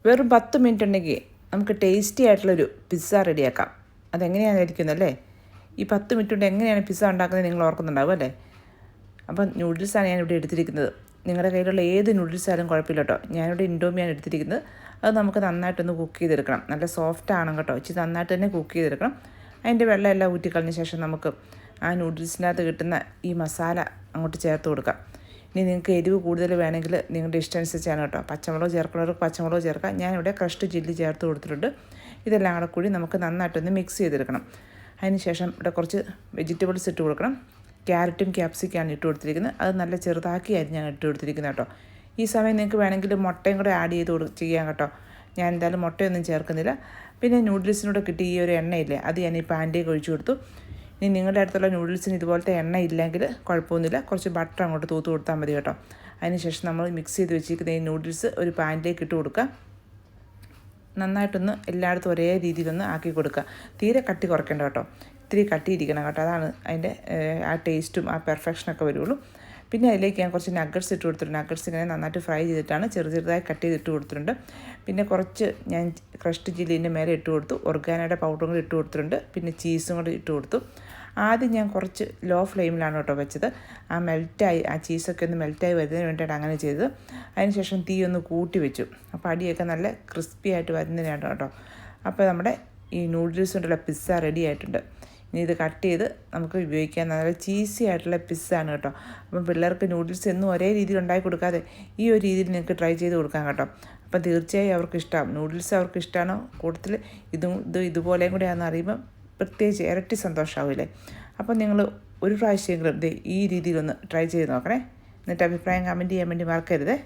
വെറും 10 മിനിറ്റ് ഉണ്ടെങ്കിൽ നമുക്ക് ടേസ്റ്റി ആയിട്ടുള്ളൊരു പിസ്സ റെഡിയാക്കാം. അതെങ്ങനെയായിരിക്കുന്നല്ലേ? ഈ 10 മിനിറ്റ് കൊണ്ട് എങ്ങനെയാണ് പിസ്സ ഉണ്ടാക്കുന്നത് നിങ്ങൾ ഓർക്കുന്നുണ്ടാവും അല്ലേ? അപ്പം നൂഡിൽസാണ് ഞാനിവിടെ എടുത്തിരിക്കുന്നത്. നിങ്ങളുടെ കയ്യിലുള്ള ഏത് നൂഡിൽസ് ആയാലും കുഴപ്പമില്ല കേട്ടോ. ഞാനിവിടെ ഇൻഡോമിയാണ് എടുത്തിരിക്കുന്നത്. അത് നമുക്ക് നന്നായിട്ടൊന്ന് കുക്ക് ചെയ്തെടുക്കണം. നല്ല സോഫ്റ്റ് ആണ് കേട്ടോ. ഇച്ചിരി നന്നായിട്ട് തന്നെ കുക്ക് ചെയ്തെടുക്കണം. അതിൻ്റെ വെള്ളം എല്ലാം ഊറ്റിക്കളഞ്ഞ ശേഷം നമുക്ക് ആ നൂഡിൽസിനകത്ത് കിട്ടുന്ന ഈ മസാല അങ്ങോട്ട് ചേർത്ത് കൊടുക്കാം. ഇനി നിങ്ങൾക്ക് എരിവ് കൂടുതൽ വേണമെങ്കിൽ നിങ്ങളുടെ ഇഷ്ടമനുസരിച്ചാണ് കേട്ടോ. പച്ചമുളക് ചേർക്കുന്നവർക്ക് പച്ചമുളക് ചേർക്കാം. ഞാനിവിടെ ക്രഷ്ഡ് ചില്ലി ചേർത്ത് കൊടുത്തിട്ടുണ്ട്. ഇതെല്ലാം കൂടെ കൂടി നമുക്ക് നന്നായിട്ടൊന്ന് മിക്സ് ചെയ്തെടുക്കണം. അതിന് ശേഷം ഇവിടെ കുറച്ച് വെജിറ്റബിൾസ് ഇട്ട് കൊടുക്കണം. ക്യാരറ്റും ക്യാപ്സിക്കാണ് ഇട്ട് കൊടുത്തിരിക്കുന്നത്. അത് നല്ല ചെറുതാക്കിയായിരുന്നു ഞാൻ ഇട്ട് കൊടുത്തിരിക്കുന്നത് കേട്ടോ. ഈ സമയം നിങ്ങൾക്ക് വേണമെങ്കിൽ മുട്ടയും കൂടെ ആഡ് ചെയ്ത് ചെയ്യാം കേട്ടോ. ഞാൻ എന്തായാലും മുട്ടയൊന്നും ചേർക്കുന്നില്ല. പിന്നെ നൂഡിൽസിനൂടെ കിട്ടിയ ഈ ഒരു എണ്ണയില്ലേ, അത് ഞാൻ ഈ പാനിലേക്ക് ഒഴിച്ചു കൊടുത്തു. ഇനി നിങ്ങളുടെ അടുത്തുള്ള നൂഡിൽസിന് ഇതുപോലത്തെ എണ്ണ ഇല്ലെങ്കിൽ കുഴപ്പമൊന്നുമില്ല, കുറച്ച് ബട്ടർ അങ്ങോട്ട് തൂത്ത് കൊടുത്താൽ മതി കേട്ടോ. അതിനുശേഷം നമ്മൾ മിക്സ് ചെയ്ത് വെച്ചിരിക്കുന്ന ഈ നൂഡിൽസ് ഒരു പാനിലേക്ക് ഇട്ട് കൊടുക്കുക. നന്നായിട്ടൊന്ന് എല്ലായിടത്തും ഒരേ രീതിയിലൊന്ന് ആക്കി കൊടുക്കുക. തീരെ കട്ടി കുറയ്ക്കേണ്ട കേട്ടോ. ഇത്തിരി കട്ടിയിരിക്കണം കേട്ടോ. അതാണ് അതിൻ്റെ ആ ടേസ്റ്റും ആ പെർഫെക്ഷനൊക്കെ വരുള്ളൂ. പിന്നെ അതിലേക്ക് ഞാൻ കുറച്ച് നഗ്ഗറ്റ്സ് ഇട്ട് കൊടുത്തിട്ടുണ്ട്. നഗ്ഗറ്റ്സ് ഇങ്ങനെ നന്നായിട്ട് ഫ്രൈ ചെയ്തിട്ടാണ് ചെറുതായി കട്ട് ചെയ്തിട്ട് കൊടുത്തിട്ടുണ്ട്. പിന്നെ കുറച്ച് ഞാൻ ക്രഷ്ഡ് ചില്ലീൻ്റെ മേലെ ഇട്ട് കൊടുത്തു. ഒർഗാനോയുടെ പൗഡറും കൂടി ഇട്ട് കൊടുത്തിട്ടുണ്ട്. പിന്നെ ചീസും കൂടി ഇട്ട് കൊടുത്തു. ആദ്യം ഞാൻ കുറച്ച് ലോ ഫ്ലെയിമിലാണ് കേട്ടോ വെച്ചത്. ആ ചീസൊക്കെ ഒന്ന് മെൽറ്റായി വരുന്നതിന് വേണ്ടിയിട്ട് അങ്ങനെ ചെയ്തത്. അതിനുശേഷം തീ ഒന്ന് കൂട്ടി വെച്ചു. അപ്പോൾ അടിയൊക്കെ നല്ല ക്രിസ്പി ആയിട്ട് വരുന്നതിനാണ് കേട്ടോ. അപ്പോൾ നമ്മുടെ ഈ നൂഡിൽസ് കൊണ്ടുള്ള പിസ്സ റെഡി ആയിട്ടുണ്ട്. ഇനി ഇത് കട്ട് ചെയ്ത് നമുക്ക് ഉപയോഗിക്കാൻ നല്ല ചീസി ആയിട്ടുള്ള പിസ്സയാണ് കേട്ടോ. അപ്പം പിള്ളേർക്ക് നൂഡിൽസ് എന്നും ഒരേ രീതിയിൽ ഉണ്ടാക്കി കൊടുക്കാതെ ഈ ഒരു രീതിയിൽ നിങ്ങൾക്ക് ട്രൈ ചെയ്ത് കൊടുക്കാം കേട്ടോ. അപ്പം തീർച്ചയായും അവർക്ക് ഇഷ്ടമാകും. നൂഡിൽസ് അവർക്ക് ഇഷ്ടമാണോ, കൂട്ടത്തിൽ ഇതുപോലെയും കൂടെ ആണെന്ന് അറിയുമ്പം പ്രത്യേകിച്ച് ഇരട്ടി സന്തോഷമാവില്ലേ. അപ്പം നിങ്ങൾ ഒരു പ്രാവശ്യമെങ്കിലും ഈ രീതിയിലൊന്ന് ട്രൈ ചെയ്ത് നോക്കണേ. എന്നിട്ട് അഭിപ്രായം കമൻറ്റ് ചെയ്യാൻ വേണ്ടി മറക്കരുതേ.